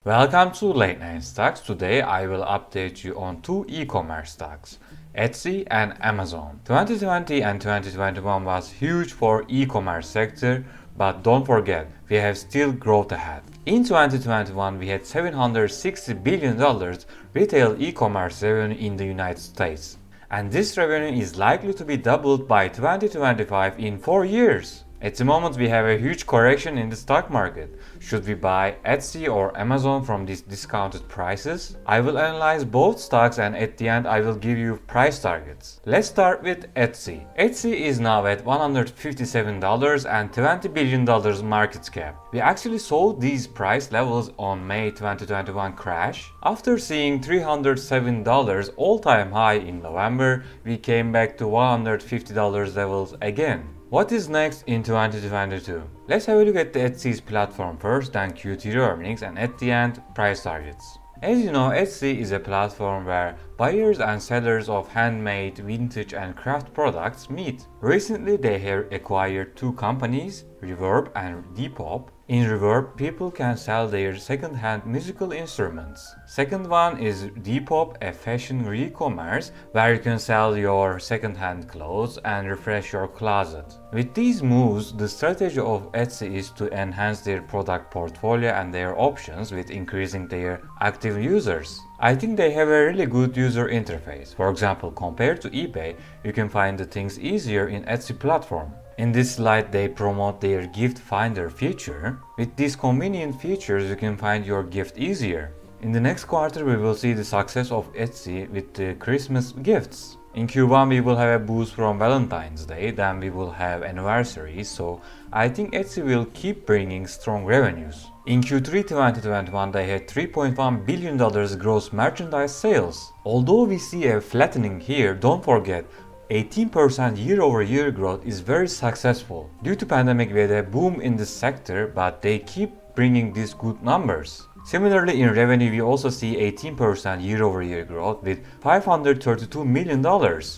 Welcome to Late Night Stocks. Today I will update you on two e-commerce stocks, Etsy and Amazon. 2020 and 2021 was huge for e-commerce sector, but don't forget, we have still growth ahead. In 2021, we had $760 billion retail e-commerce revenue in the United States. And this revenue is likely to be doubled by 2025 in 4 years. At the moment, we have a huge correction in the stock market. Should we buy Etsy or Amazon from these discounted prices? I will analyze both stocks and at the end I will give you price targets. Let's start with Etsy. Etsy is now at $157 and $20 billion market cap. We actually saw these price levels on May 2021 crash. After seeing $307 all-time high in November, we came back to $150 levels again. What is next in 2022? Let's have a look at the Etsy's platform first, then Q3 earnings, and at the end, price targets. As you know, Etsy is a platform where buyers and sellers of handmade, vintage and craft products meet. Recently, they have acquired two companies, Reverb and Depop. In Reverb, people can sell their second-hand musical instruments. Second one is Depop, a fashion e-commerce where you can sell your second-hand clothes and refresh your closet. With these moves, the strategy of Etsy is to enhance their product portfolio and their options with increasing their active users. I think they have a really good user interface. For example, compared to eBay, you can find the things easier in Etsy platform. In this slide, they promote their gift finder feature. With these convenient features, you can find your gift easier. In the next quarter, we will see the success of Etsy with the Christmas gifts. In Q1, we will have a boost from Valentine's Day, then we will have anniversaries, so I think Etsy will keep bringing strong revenues. In Q3 2021, they had $3.1 billion gross merchandise sales. Although we see a flattening here, don't forget, 18% year-over-year growth is very successful. Due to pandemic, we had a boom in this sector, but they keep bringing these good numbers. Similarly, in revenue, we also see 18% year-over-year growth with $532 million.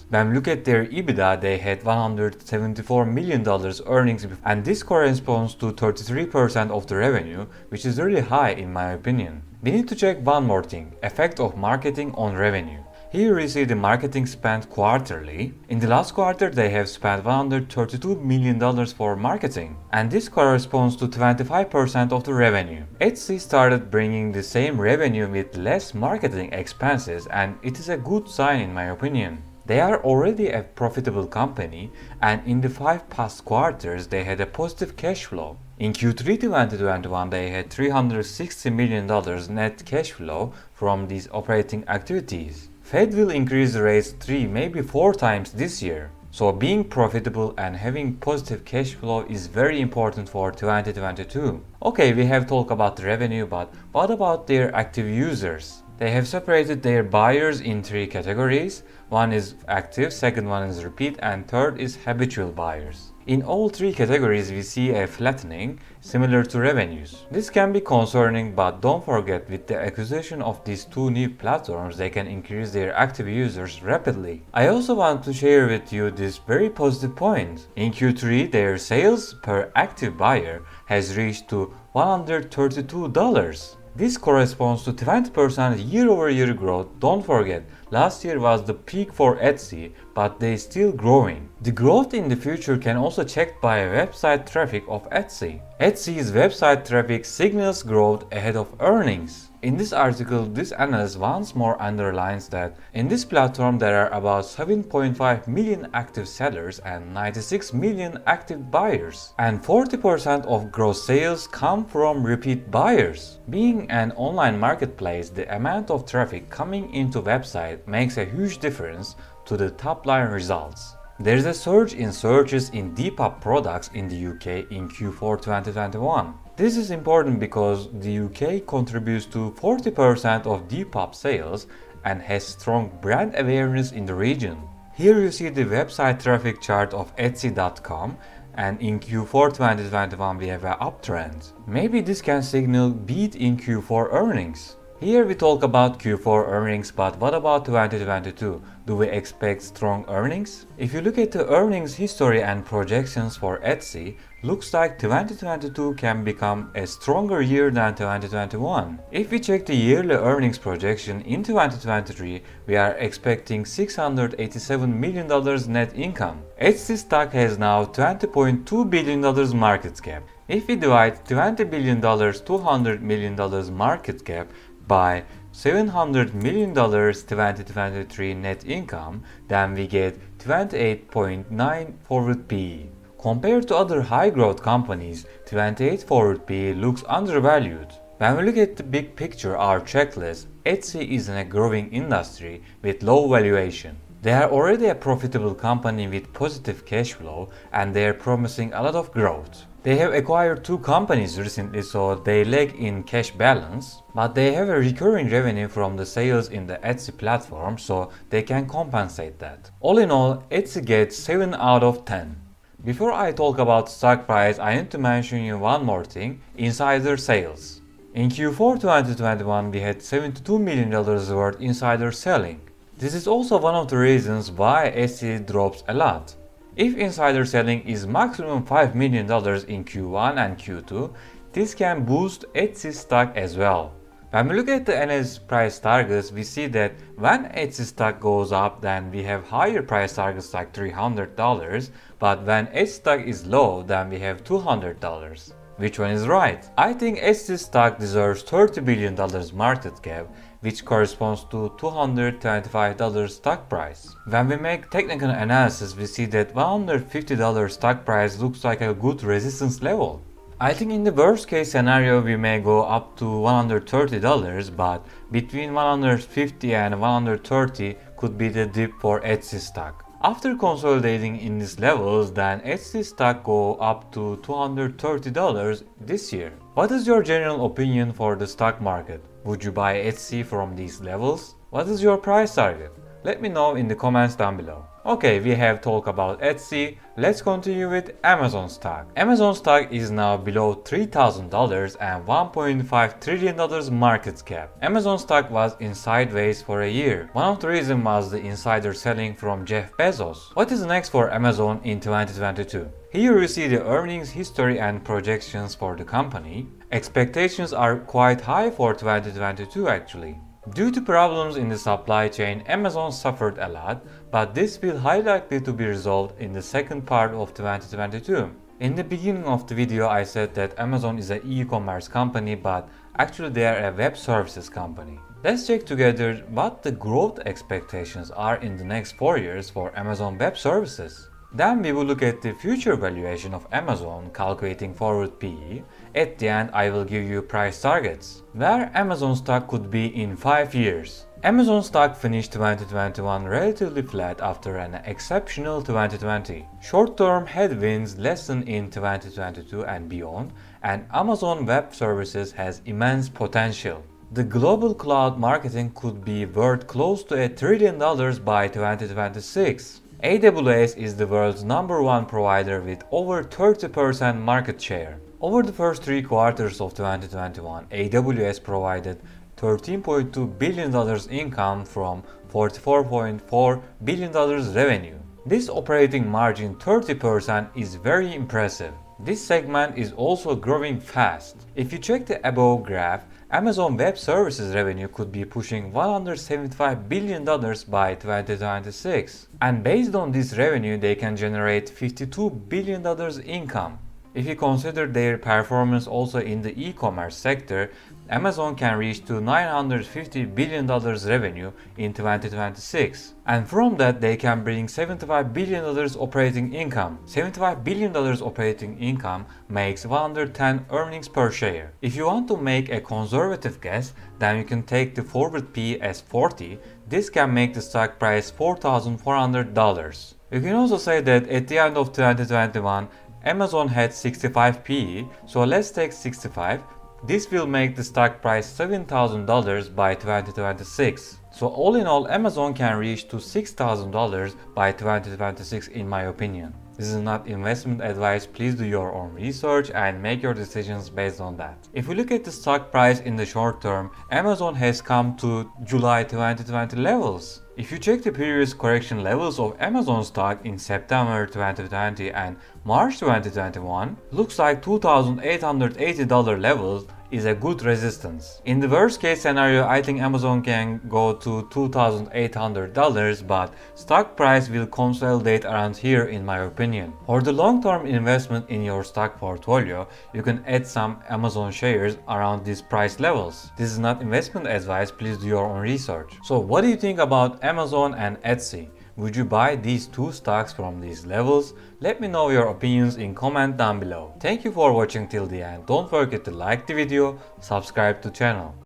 When we look at their EBITDA, they had $174 million earnings, and this corresponds to 33% of the revenue, which is really high in my opinion. We need to check one more thing, effect of marketing on revenue. Here we see the marketing spent quarterly. In the last quarter, they have spent $132 million for marketing, and this corresponds to 25% of the revenue. Etsy started bringing the same revenue with less marketing expenses, and it is a good sign in my opinion. They are already a profitable company, and in the 5 past quarters, they had a positive cash flow. In Q3 2021, they had $360 million net cash flow from these operating activities. Fed will increase the rates 3, maybe 4 times this year. So being profitable and having positive cash flow is very important for 2022. Okay, we have talked about the revenue, but what about their active users? They have separated their buyers in 3 categories. One is active, second one is repeat, and third is habitual buyers. In all 3 categories, we see a flattening, similar to revenues. This can be concerning, but don't forget, with the acquisition of these 2 new platforms, they can increase their active users rapidly. I also want to share with you this very positive point. In Q3, their sales per active buyer has reached to $132. This corresponds to 20% year-over-year growth. Don't forget, last year was the peak for Etsy, but they still growing. The growth in the future can also checked by website traffic of Etsy. Etsy's website traffic signals growth ahead of earnings. In this article, this analyst once more underlines that in this platform there are about 7.5 million active sellers and 96 million active buyers, and 40% of gross sales come from repeat buyers. Being an online marketplace, the amount of traffic coming into website makes a huge difference to the top line results. There is a surge in searches in Depop products in the UK in Q4 2021. This is important because the UK contributes to 40% of Depop sales and has strong brand awareness in the region. Here you see the website traffic chart of Etsy.com, and in Q4 2021 we have an uptrend. Maybe this can signal beat in Q4 earnings. Here we talk about Q4 earnings, but what about 2022? Do we expect strong earnings? If you look at the earnings history and projections for Etsy, looks like 2022 can become a stronger year than 2021. If we check the yearly earnings projection in 2023, we are expecting $687 million net income. Etsy stock has now $20.2 billion market cap. If we divide $20 billion $200 million market cap by $700 million 2023 net income, then we get 28.9 forward PE. Compared to other high-growth companies, 28 forward PE looks undervalued. When we look at the big picture, our checklist, Etsy is in a growing industry with low valuation. They are already a profitable company with positive cash flow and they are promising a lot of growth. They have acquired 2 companies recently, so they lack in cash balance, but they have a recurring revenue from the sales in the Etsy platform, so they can compensate that. All in all, Etsy gets 7 out of 10. Before I talk about stock price, I need to mention you one more thing, insider sales. In Q4 2021, we had $72 million worth insider selling. This is also one of the reasons why Etsy drops a lot. If insider selling is maximum $5 million in Q1 and Q2, this can boost Etsy stock as well. When we look at the NS price targets, we see that when Etsy stock goes up, then we have higher price targets like $300, but when Etsy stock is low, then we have $200. Which one is right? I think Etsy stock deserves $30 billion market cap, which corresponds to $225 stock price. When we make technical analysis, we see that $150 stock price looks like a good resistance level. I think in the worst case scenario we may go up to $130, but between $150 and $130 could be the dip for Etsy stock. After consolidating in these levels, then Etsy stock go up to $230 this year. What is your general opinion for the stock market? Would you buy Etsy from these levels? What is your price target? Let me know in the comments down below. Okay, we have talked about Etsy. Let's continue with Amazon stock. Amazon stock is now below $3,000 and $1.5 trillion market cap. Amazon stock was in sideways for a year. One of the reasons was the insider selling from Jeff Bezos. What is next for Amazon in 2022? Here you see the earnings history and projections for the company. Expectations are quite high for 2022 actually. Due to problems in the supply chain, Amazon suffered a lot, but this will highly likely to be resolved in the second part of 2022. In the beginning of the video, I said that Amazon is an e-commerce company, but actually they are a web services company. Let's check together what the growth expectations are in the next 4 years for Amazon Web Services. Then we will look at the future valuation of Amazon, calculating forward PE. At the end, I will give you price targets, where Amazon stock could be in 5 years. Amazon stock finished 2021 relatively flat after an exceptional 2020. Short-term headwinds lessen in 2022 and beyond, and Amazon Web Services has immense potential. The global cloud marketing could be worth close to $1 trillion by 2026. AWS is the world's #1 provider with over 30% market share. Over the first 3 quarters of 2021, AWS provided $13.2 billion income from $44.4 billion revenue. This operating margin 30% is very impressive. This segment is also growing fast. If you check the above graph, Amazon Web Services revenue could be pushing $175 billion by 2026. And based on this revenue, they can generate $52 billion income. If you consider their performance also in the e-commerce sector, Amazon can reach to $950 billion revenue in 2026. And from that, they can bring $75 billion operating income. $75 billion operating income makes 110 earnings per share. If you want to make a conservative guess, then you can take the forward P as 40. This can make the stock price $4,400. You can also say that at the end of 2021, Amazon had 65 PE, so let's take 65. This will make the stock price $7,000 by 2026. So all in all, Amazon can reach to $6,000 by 2026 in my opinion. This is not investment advice, please do your own research and make your decisions based on that. If we look at the stock price in the short term, Amazon has come to July 2020 levels. If you check the previous correction levels of Amazon stock in September 2020 and March 2021, looks like $2,880 levels is a good resistance. In the worst case scenario, I think Amazon can go to $2,800, but stock price will consolidate around here in my opinion. For the long-term investment in your stock portfolio, you can add some Amazon shares around these price levels. This is not investment advice, please do your own research. So what do you think about Amazon and Etsy? Would you buy these two stocks from these levels? Let me know your opinions in comment down below. Thank you for watching till the end. Don't forget to like the video, subscribe to channel.